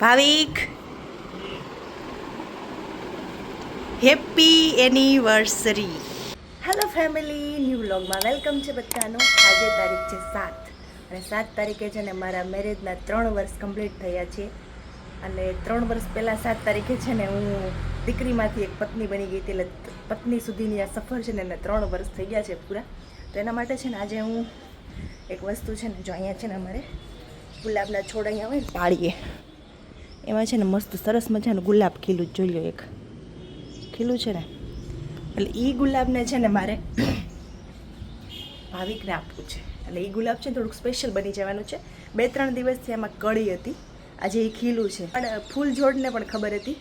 ભાવિક happy anniversary. Hello family, new વ્લોગમાં welcome છે બધાનું. આજે તારીખ છે 7 અને 7 તારીખે છે ને મારા મેરેજના 3 વર્ષ કમ્પ્લીટ થયા છે. અને 3 વર્ષ પહેલાં 7 તારીખે છે ને હું દીકરીમાંથી એક પત્ની બની ગઈ હતી. એટલે પત્ની સુધીની આ સફર છે ને એને 3 વર્ષ થઈ ગયા છે પૂરા. તો એના માટે છે ને આજે હું એક વસ્તુ છે ને જો અહીંયા છે ને અમારે ગુલાબના છોડ અહીંયા હોય ને પાડીએ, એમાં છે ને મસ્ત સરસ મજાનું ગુલાબ ખીલું જોઈ લો, એક ખીલું છે ને, એટલે એ ગુલાબને છે ને મારે ભાવિકને આપવું છે. એટલે એ ગુલાબ છે ને થોડુંક સ્પેશિયલ બની જવાનું છે. 2-3 દિવસથી એમાં કળી હતી, આજે એ ખીલું છે. પણ ફૂલ છોડને પણ ખબર હતી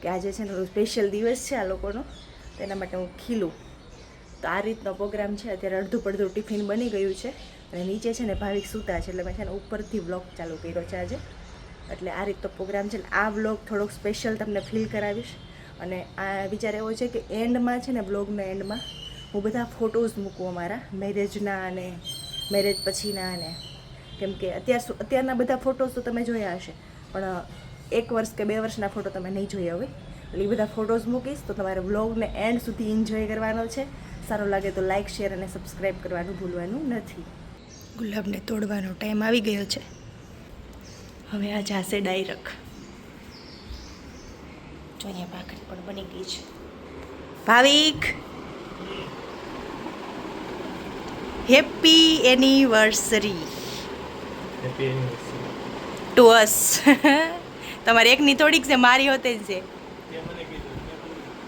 કે આજે છે ને થોડું સ્પેશિયલ દિવસ છે આ લોકોનો, તો એના માટે હું ખીલું. તો આ રીતનો પ્રોગ્રામ છે. અત્યારે અડધું પડધું ટિફિન બની ગયું છે અને નીચે છે ને ભાવિક સૂતા છે, એટલે મેં છે ને ઉપરથી વ્લોગ ચાલુ કર્યો છે આજે. એટલે આ રીતનો પ્રોગ્રામ છે. આ વ્લોગ થોડોક સ્પેશિયલ તમને ફીલ કરાવીશ. અને આ વિચાર એવો છે કે એન્ડમાં છે ને વ્લોગના એન્ડમાં હું બધા ફોટોઝ મૂકું અમારા મેરેજના અને મેરેજ પછીના. અને કેમ કે અત્યારના બધા ફોટોઝ તો તમે જોયા હશે, પણ 1 વર્ષ કે 2 વર્ષના ફોટો તમે નહીં જોયા હોય. એટલે એ બધા ફોટોઝ મૂકીશ, તો તમારે વ્લોગને એન્ડ સુધી એન્જોય કરવાનો છે. સારો લાગે તો લાઇક, શેર અને સબસ્ક્રાઈબ કરવાનું ભૂલવાનું નથી. ગુલાબને તોડવાનો ટાઈમ આવી ગયો છે. હવે આ જાશે ડાયરેક્ટ. જો અહીંયા ભાખરી પણ બની ગઈ છે. ભાવિક હેપી એનિવર્સરી ટુ અસ. તમારે એકની થોડીક છે, મારી હોતે જ છે.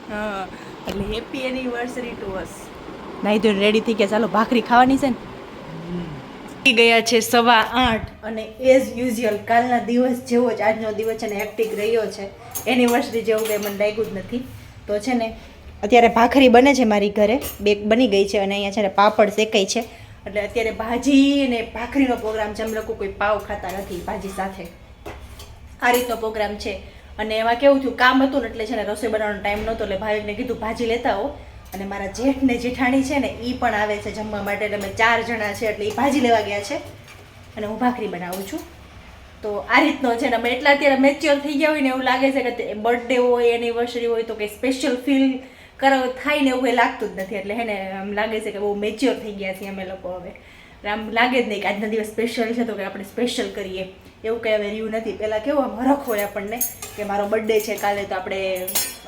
હા, એટલે હેપી એનિવર્સરી ટુ અસ. નાઈ તો રેડી થઈ ગયા, ચાલો ભાખરી ખાવાની છે ને. ગયા છે 8:15 અને એઝ યુઝ્યુઅલ કાલના દિવસ જેવો જ આજનો દિવસ છે ને હેક્ટિક રહ્યો છે. એનિવર્સરી જેવું કંઈ મને લાગ્યું જ નથી. તો છે ને અત્યારે ભાખરી બને છે મારી ઘરે, 2 બની ગઈ છે અને અહીંયા છે ને પાપડ શેકાઈ છે. એટલે અત્યારે ભાજી અને ભાખરીનો પ્રોગ્રામ છે. અમે લોકો કોઈ પાવ ખાતા નથી ભાજી સાથે. આ રીતનો પ્રોગ્રામ છે. અને એમાં કેવું થયું, કામ હતું ને એટલે છે ને રસોઈ બનાવવાનો ટાઈમ નહોતો, એટલે ભાવિકને કીધું ભાજી લેતા આવો. અને મારા જેઠ ને જેઠાણી છે ને એ પણ આવે છે જમવા માટે. એટલે અમે 4 જણા છે, એટલે એ ભાજી લેવા ગયા છે અને હું ભાખરી બનાવું છું. તો આ રીતનો છે ને અમે એટલા અત્યારે મેચ્યોર થઈ ગયા હોય ને એવું લાગે છે કે બર્થડે હોય, એનિવર્સરી હોય તો કંઈ સ્પેશિયલ ફીલ થાય ને એવું કંઈ લાગતું જ નથી. એટલે હે ને આમ લાગે છે કે બહુ મેચ્યોર થઈ ગયા છીએ અમે લોકો હવે. આમ લાગે જ નહીં કે આજના દિવસ સ્પેશિયલ છે તો કે આપણે સ્પેશિયલ કરીએ, એવું કંઈ હવે રહ્યું નથી. પહેલાં કેવું આમ હરખ હોય આપણને કે મારો બર્થડે છે કાલે, તો આપણે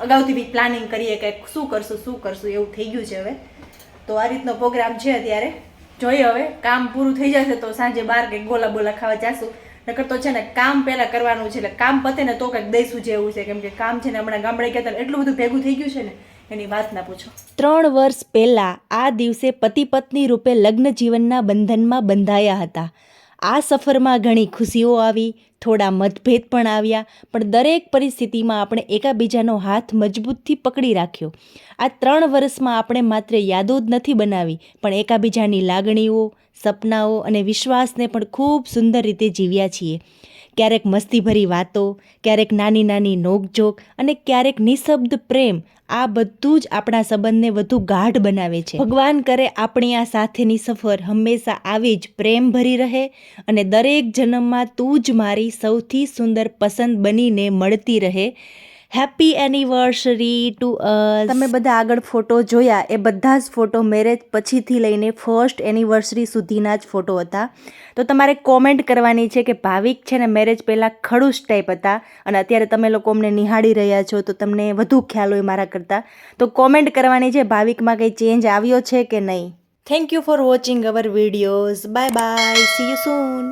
અગાઉથી બી પ્લાનિંગ કરીએ કે શું કરશું એવું થઈ ગયું છે હવે. તો આ રીતનો પ્રોગ્રામ છે અત્યારે. જોઈએ હવે કામ પૂરું થઈ જશે તો સાંજે બહાર કંઈક ગોલા બોલા ખાવા જાશું. નકર તો છે ને કામ પહેલાં કરવાનું છે. એટલે કામ પતે ને તો કંઈક દઈશું જેવું છે. કેમ કે કામ છે ને હમણાં ગામડે ગયા હતા એટલું બધું ભેગું થઈ ગયું છે ને એની વાત ના પૂછો. 3 વર્ષ પહેલાં આ દિવસે પતિ પત્ની રૂપે લગ્ન જીવનના બંધનમાં બંધાયા હતા. આ સફરમાં ઘણી ખુશીઓ આવી, થોડા મતભેદ પણ આવ્યા, પણ દરેક પરિસ્થિતિમાં આપણે એકાબીજાનો હાથ મજબૂતથી પકડી રાખ્યો. આ 3 વર્ષમાં આપણે માત્ર યાદો જ નથી બનાવી, પણ એકાબીજાની લાગણીઓ, સપનાઓ અને વિશ્વાસને પણ ખૂબ સુંદર રીતે જીવ્યા છીએ. ક્યારેક મસ્તીભરી વાતો, ક્યારેક નાની નાની નોકઝોક અને ક્યારેક નિઃશબ્દ પ્રેમ, આ બધું જ આપણા સંબંધને વધુ ગાઢ બનાવે છે. ભગવાન કરે આપણી આ સાથેની સફર હંમેશા આવી જ પ્રેમભરી રહે અને દરેક જન્મમાં તું જ મારી સૌથી સુંદર પસંદ બનીને મળતી રહે. હેપી એનિવર્સરી ટુ અસ. તમે બધા આગળ ફોટો જોયા, એ બધા જ ફોટો મેરેજ પછીથી લઈને ફર્સ્ટ એનિવર્સરી સુધીના જ ફોટો હતા. તો તમારે કોમેન્ટ કરવાની છે કે ભાવિક છે ને મેરેજ પહેલાં ખડૂસ ટાઈપ હતા અને અત્યારે તમે લોકો અમને નિહાળી રહ્યા છો તો તમને વધુ ખ્યાલ હોય મારા કરતાં. તો કોમેન્ટ કરવાની છે ભાવિકમાં કંઈ ચેન્જ આવ્યો છે કે નહીં. Thank you for watching hour videos. Bye bye, C you soon.